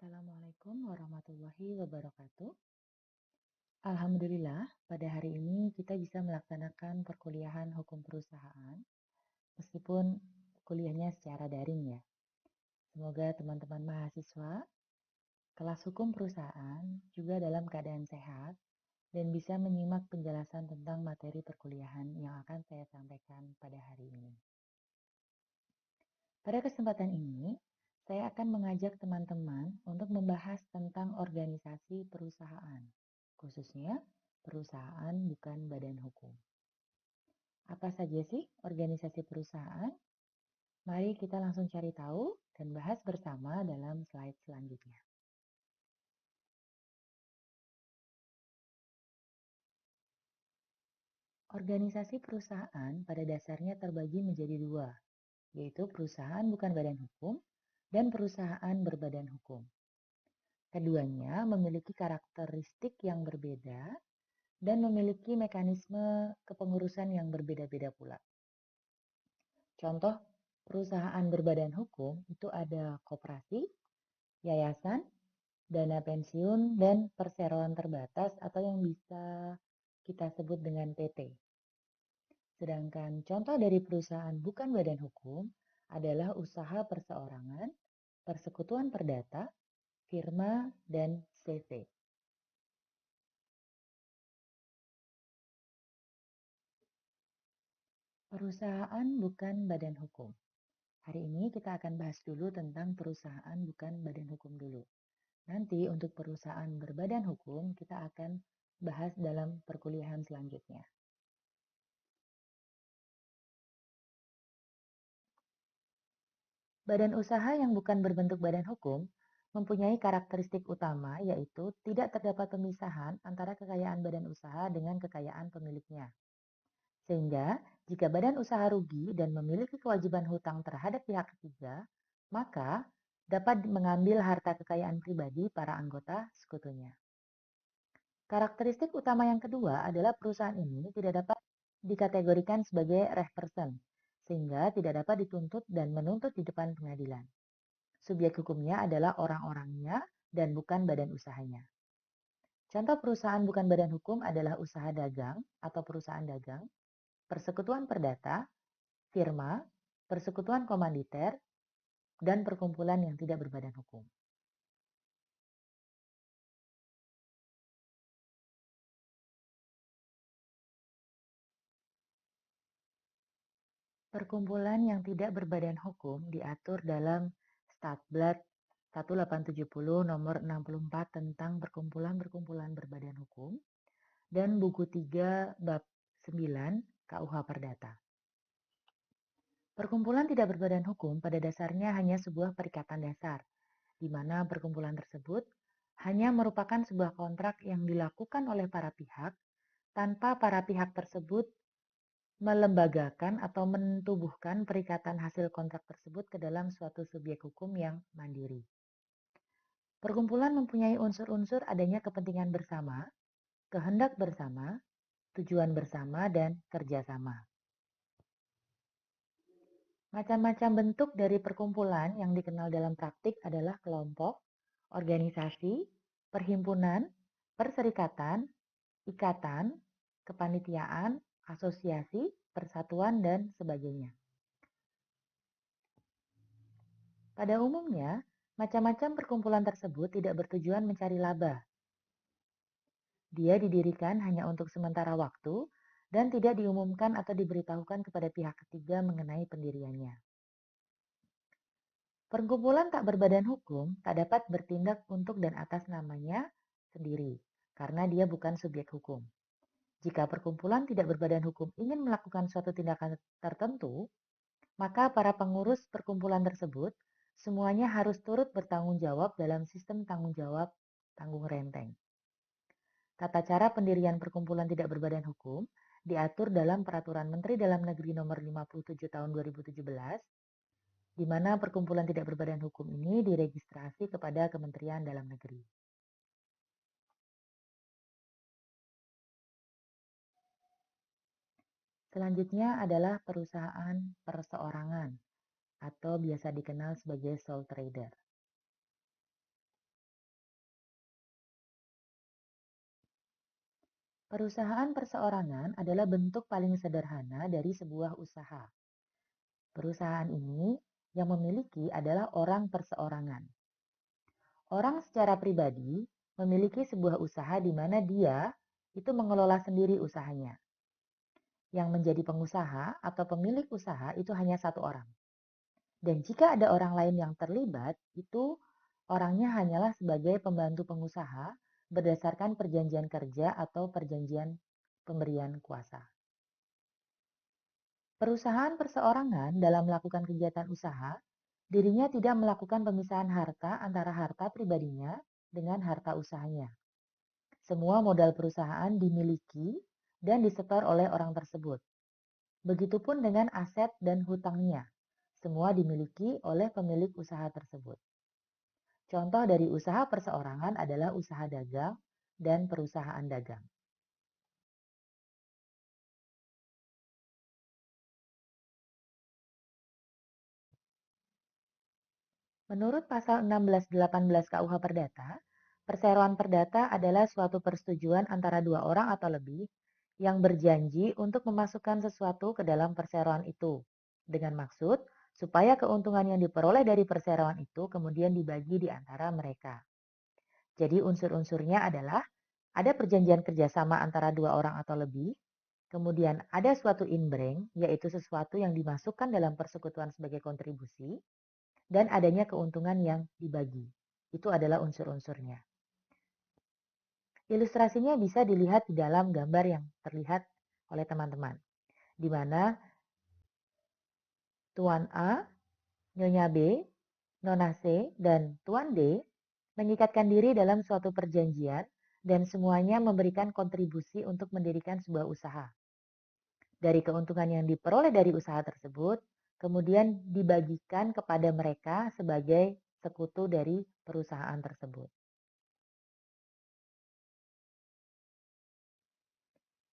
Assalamualaikum warahmatullahi wabarakatuh. Alhamdulillah, pada hari ini kita bisa melaksanakan perkuliahan hukum perusahaan, meskipun kuliahnya secara daring ya. Semoga teman-teman mahasiswa kelas hukum perusahaan juga dalam keadaan sehat dan bisa menyimak penjelasan tentang materi perkuliahan yang akan saya sampaikan pada hari ini. Pada kesempatan ini, saya akan mengajak teman-teman untuk membahas tentang organisasi perusahaan, khususnya perusahaan bukan badan hukum. Apa saja sih organisasi perusahaan? Mari kita langsung cari tahu dan bahas bersama dalam slide selanjutnya. Organisasi perusahaan pada dasarnya terbagi menjadi dua, yaitu perusahaan bukan badan hukum dan perusahaan berbadan hukum. Keduanya memiliki karakteristik yang berbeda dan memiliki mekanisme kepengurusan yang berbeda-beda pula. Contoh perusahaan berbadan hukum itu ada koperasi, yayasan, dana pensiun, dan perseroan terbatas atau yang bisa kita sebut dengan PT. Sedangkan contoh dari perusahaan bukan badan hukum adalah usaha perseorangan, persekutuan perdata, firma, dan CV. Perusahaan bukan badan hukum. Hari ini kita akan bahas dulu tentang perusahaan bukan badan hukum dulu. Nanti untuk perusahaan berbadan hukum kita akan bahas dalam perkuliahan selanjutnya. Badan usaha yang bukan berbentuk badan hukum mempunyai karakteristik utama yaitu tidak terdapat pemisahan antara kekayaan badan usaha dengan kekayaan pemiliknya. Sehingga jika badan usaha rugi dan memiliki kewajiban hutang terhadap pihak ketiga, maka dapat mengambil harta kekayaan pribadi para anggota sekutunya. Karakteristik utama yang kedua adalah perusahaan ini tidak dapat dikategorikan sebagai reh person, sehingga tidak dapat dituntut dan menuntut di depan pengadilan. Subjek hukumnya adalah orang-orangnya dan bukan badan usahanya. Contoh perusahaan bukan badan hukum adalah usaha dagang atau perusahaan dagang, persekutuan perdata, firma, persekutuan komanditer, dan perkumpulan yang tidak berbadan hukum. Perkumpulan yang tidak berbadan hukum diatur dalam Statblad 1870 nomor 64 tentang perkumpulan-perkumpulan berbadan hukum dan buku 3 bab 9 KUH Perdata. Perkumpulan tidak berbadan hukum pada dasarnya hanya sebuah perikatan dasar, di mana perkumpulan tersebut hanya merupakan sebuah kontrak yang dilakukan oleh para pihak tanpa para pihak tersebut melembagakan atau mentubuhkan perikatan hasil kontrak tersebut ke dalam suatu subjek hukum yang mandiri. Perkumpulan mempunyai unsur-unsur adanya kepentingan bersama, kehendak bersama, tujuan bersama, dan kerjasama. Macam-macam bentuk dari perkumpulan yang dikenal dalam praktik adalah kelompok, organisasi, perhimpunan, perserikatan, ikatan, kepanitiaan, asosiasi, persatuan, dan sebagainya. Pada umumnya, macam-macam perkumpulan tersebut tidak bertujuan mencari laba. Dia didirikan hanya untuk sementara waktu dan tidak diumumkan atau diberitahukan kepada pihak ketiga mengenai pendiriannya. Perkumpulan tak berbadan hukum tak dapat bertindak untuk dan atas namanya sendiri, karena dia bukan subjek hukum. Jika perkumpulan tidak berbadan hukum ingin melakukan suatu tindakan tertentu, maka para pengurus perkumpulan tersebut semuanya harus turut bertanggung jawab dalam sistem tanggung jawab tanggung renteng. Tata cara pendirian perkumpulan tidak berbadan hukum diatur dalam Peraturan Menteri Dalam Negeri Nomor 57 Tahun 2017, di mana perkumpulan tidak berbadan hukum ini diregistrasi kepada Kementerian Dalam Negeri. Selanjutnya adalah perusahaan perseorangan atau biasa dikenal sebagai sole trader. Perusahaan perseorangan adalah bentuk paling sederhana dari sebuah usaha. Perusahaan ini yang memiliki adalah orang perseorangan. Orang secara pribadi memiliki sebuah usaha di mana dia itu mengelola sendiri usahanya. Yang menjadi pengusaha atau pemilik usaha itu hanya satu orang. Dan jika ada orang lain yang terlibat, itu orangnya hanyalah sebagai pembantu pengusaha berdasarkan perjanjian kerja atau perjanjian pemberian kuasa. Perusahaan perseorangan dalam melakukan kegiatan usaha, dirinya tidak melakukan pemisahan harta antara harta pribadinya dengan harta usahanya. Semua modal perusahaan dimiliki dan disetor oleh orang tersebut. Begitupun dengan aset dan hutangnya. Semua dimiliki oleh pemilik usaha tersebut. Contoh dari usaha perseorangan adalah usaha dagang dan perusahaan dagang. Menurut pasal 1618 KUH Perdata, perseroan perdata adalah suatu persetujuan antara dua orang atau lebih yang berjanji untuk memasukkan sesuatu ke dalam perseroan itu, dengan maksud supaya keuntungan yang diperoleh dari perseroan itu kemudian dibagi di antara mereka. Jadi unsur-unsurnya adalah ada perjanjian kerjasama antara dua orang atau lebih, kemudian ada suatu inbreng, yaitu sesuatu yang dimasukkan dalam persekutuan sebagai kontribusi, dan adanya keuntungan yang dibagi. Itu adalah unsur-unsurnya. Ilustrasinya bisa dilihat di dalam gambar yang terlihat oleh teman-teman, di mana Tuan A, Nyonya B, Nona C, dan Tuan D mengikatkan diri dalam suatu perjanjian dan semuanya memberikan kontribusi untuk mendirikan sebuah usaha. Dari keuntungan yang diperoleh dari usaha tersebut, kemudian dibagikan kepada mereka sebagai sekutu dari perusahaan tersebut.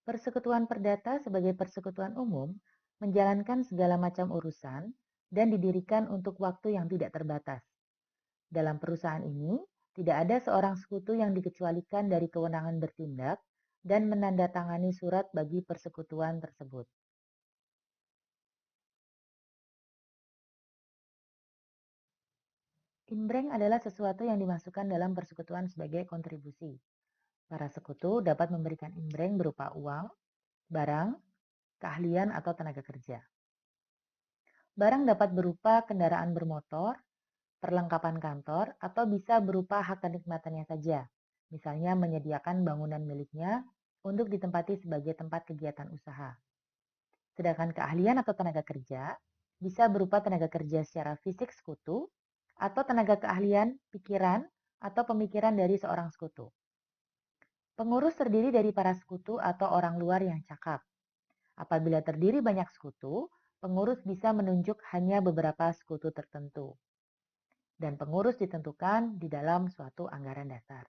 Persekutuan perdata sebagai persekutuan umum menjalankan segala macam urusan dan didirikan untuk waktu yang tidak terbatas. Dalam perusahaan ini, tidak ada seorang sekutu yang dikecualikan dari kewenangan bertindak dan menandatangani surat bagi persekutuan tersebut. Imbreng adalah sesuatu yang dimasukkan dalam persekutuan sebagai kontribusi. Para sekutu dapat memberikan imbreng berupa uang, barang, keahlian, atau tenaga kerja. Barang dapat berupa kendaraan bermotor, perlengkapan kantor, atau bisa berupa hak kenikmatannya saja, misalnya menyediakan bangunan miliknya untuk ditempati sebagai tempat kegiatan usaha. Sedangkan keahlian atau tenaga kerja bisa berupa tenaga kerja secara fisik sekutu atau tenaga keahlian, pikiran, atau pemikiran dari seorang sekutu. Pengurus terdiri dari para sekutu atau orang luar yang cakap. Apabila terdiri banyak sekutu, pengurus bisa menunjuk hanya beberapa sekutu tertentu. Dan pengurus ditentukan di dalam suatu anggaran dasar.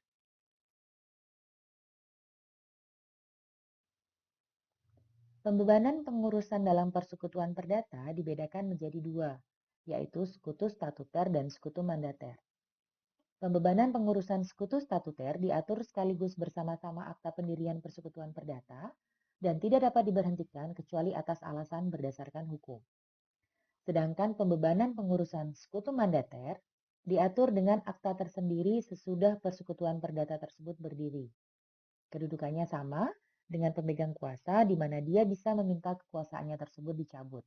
Pembebanan pengurusan dalam persekutuan perdata dibedakan menjadi dua, yaitu sekutu statuter dan sekutu mandater. Pembebanan pengurusan sekutu statuter diatur sekaligus bersama-sama akta pendirian persekutuan perdata dan tidak dapat diberhentikan kecuali atas alasan berdasarkan hukum. Sedangkan pembebanan pengurusan sekutu mandater diatur dengan akta tersendiri sesudah persekutuan perdata tersebut berdiri. Kedudukannya sama dengan pemegang kuasa di mana dia bisa meminta kekuasaannya tersebut dicabut.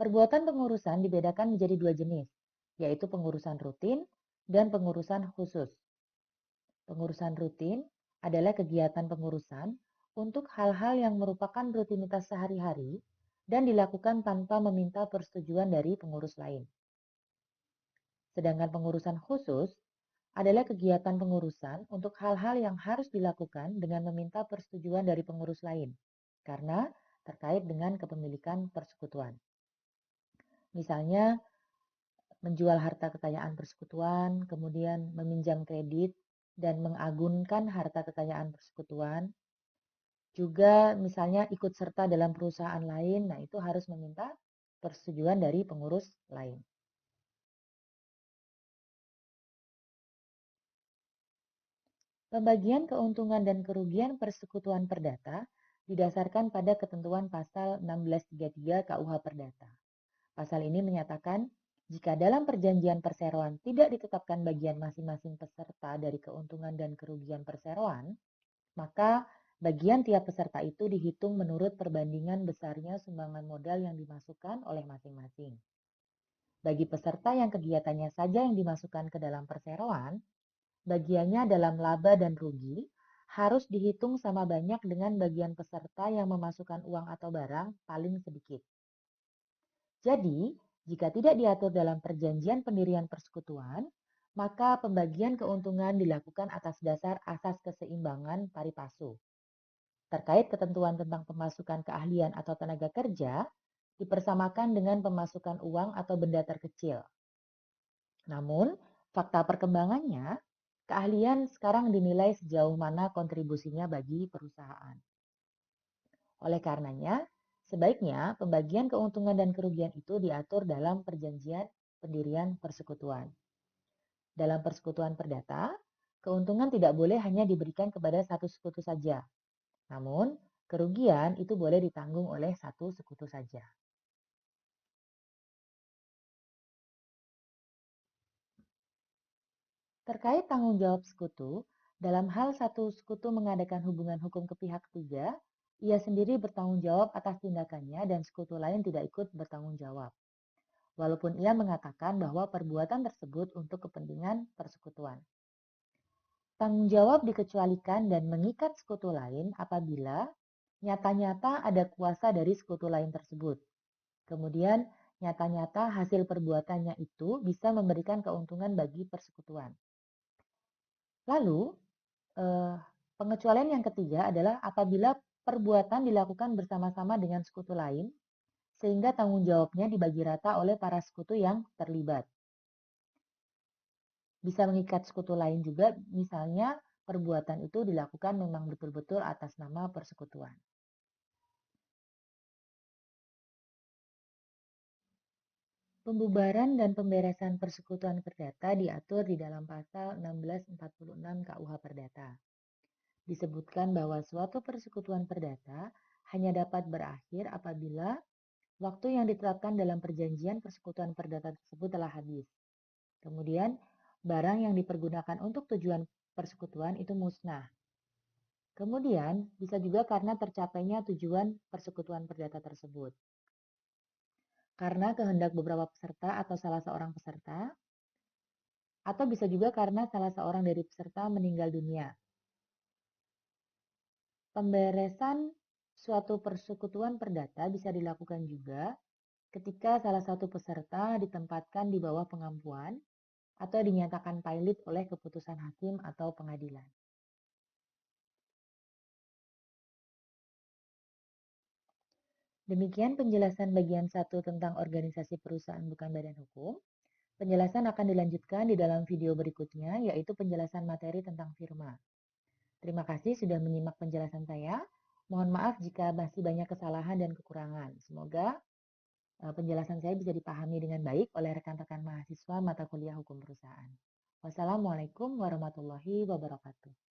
Perbuatan pengurusan dibedakan menjadi dua jenis, yaitu pengurusan rutin dan pengurusan khusus. Pengurusan rutin adalah kegiatan pengurusan untuk hal-hal yang merupakan rutinitas sehari-hari dan dilakukan tanpa meminta persetujuan dari pengurus lain. Sedangkan pengurusan khusus adalah kegiatan pengurusan untuk hal-hal yang harus dilakukan dengan meminta persetujuan dari pengurus lain, karena terkait dengan kepemilikan persekutuan. Misalnya, menjual harta kekayaan persekutuan, kemudian meminjam kredit, dan mengagunkan harta kekayaan persekutuan. Juga misalnya ikut serta dalam perusahaan lain, nah itu harus meminta persetujuan dari pengurus lain. Pembagian keuntungan dan kerugian persekutuan perdata didasarkan pada ketentuan pasal 1633 KUH Perdata. Pasal ini menyatakan, jika dalam perjanjian perseroan tidak ditetapkan bagian masing-masing peserta dari keuntungan dan kerugian perseroan, maka bagian tiap peserta itu dihitung menurut perbandingan besarnya sumbangan modal yang dimasukkan oleh masing-masing. Bagi peserta yang kegiatannya saja yang dimasukkan ke dalam perseroan, bagiannya dalam laba dan rugi harus dihitung sama banyak dengan bagian peserta yang memasukkan uang atau barang paling sedikit. Jadi, jika tidak diatur dalam perjanjian pendirian persekutuan, maka pembagian keuntungan dilakukan atas dasar asas keseimbangan pari passu. Terkait ketentuan tentang pemasukan keahlian atau tenaga kerja, dipersamakan dengan pemasukan uang atau benda terkecil. Namun, fakta perkembangannya, keahlian sekarang dinilai sejauh mana kontribusinya bagi perusahaan. Oleh karenanya, sebaiknya pembagian keuntungan dan kerugian itu diatur dalam perjanjian pendirian persekutuan. Dalam persekutuan perdata, keuntungan tidak boleh hanya diberikan kepada satu sekutu saja. Namun, kerugian itu boleh ditanggung oleh satu sekutu saja. Terkait tanggung jawab sekutu, dalam hal satu sekutu mengadakan hubungan hukum ke pihak ketiga, ia sendiri bertanggung jawab atas tindakannya dan sekutu lain tidak ikut bertanggung jawab. Walaupun ia mengatakan bahwa perbuatan tersebut untuk kepentingan persekutuan. Tanggung jawab dikecualikan dan mengikat sekutu lain apabila nyata-nyata ada kuasa dari sekutu lain tersebut. Kemudian, nyata-nyata hasil perbuatannya itu bisa memberikan keuntungan bagi persekutuan. Lalu, pengecualian yang ketiga adalah apabila perbuatan dilakukan bersama-sama dengan sekutu lain, sehingga tanggung jawabnya dibagi rata oleh para sekutu yang terlibat. Bisa mengikat sekutu lain juga, misalnya perbuatan itu dilakukan memang betul-betul atas nama persekutuan. Pembubaran dan pemberesan persekutuan perdata diatur di dalam pasal 1646 KUH Perdata. Disebutkan bahwa suatu persekutuan perdata hanya dapat berakhir apabila waktu yang ditetapkan dalam perjanjian persekutuan perdata tersebut telah habis. Kemudian, barang yang dipergunakan untuk tujuan persekutuan itu musnah. Kemudian, bisa juga karena tercapainya tujuan persekutuan perdata tersebut. Karena kehendak beberapa peserta atau salah seorang peserta, atau bisa juga karena salah seorang dari peserta meninggal dunia. Pemberesan suatu persekutuan perdata bisa dilakukan juga ketika salah satu peserta ditempatkan di bawah pengampuan atau dinyatakan pailit oleh keputusan hakim atau pengadilan. Demikian penjelasan bagian 1 tentang organisasi perusahaan bukan badan hukum. Penjelasan akan dilanjutkan di dalam video berikutnya, yaitu penjelasan materi tentang firma. Terima kasih sudah menyimak penjelasan saya. Mohon maaf jika masih banyak kesalahan dan kekurangan. Semoga penjelasan saya bisa dipahami dengan baik oleh rekan-rekan mahasiswa mata kuliah hukum perusahaan. Wassalamualaikum warahmatullahi wabarakatuh.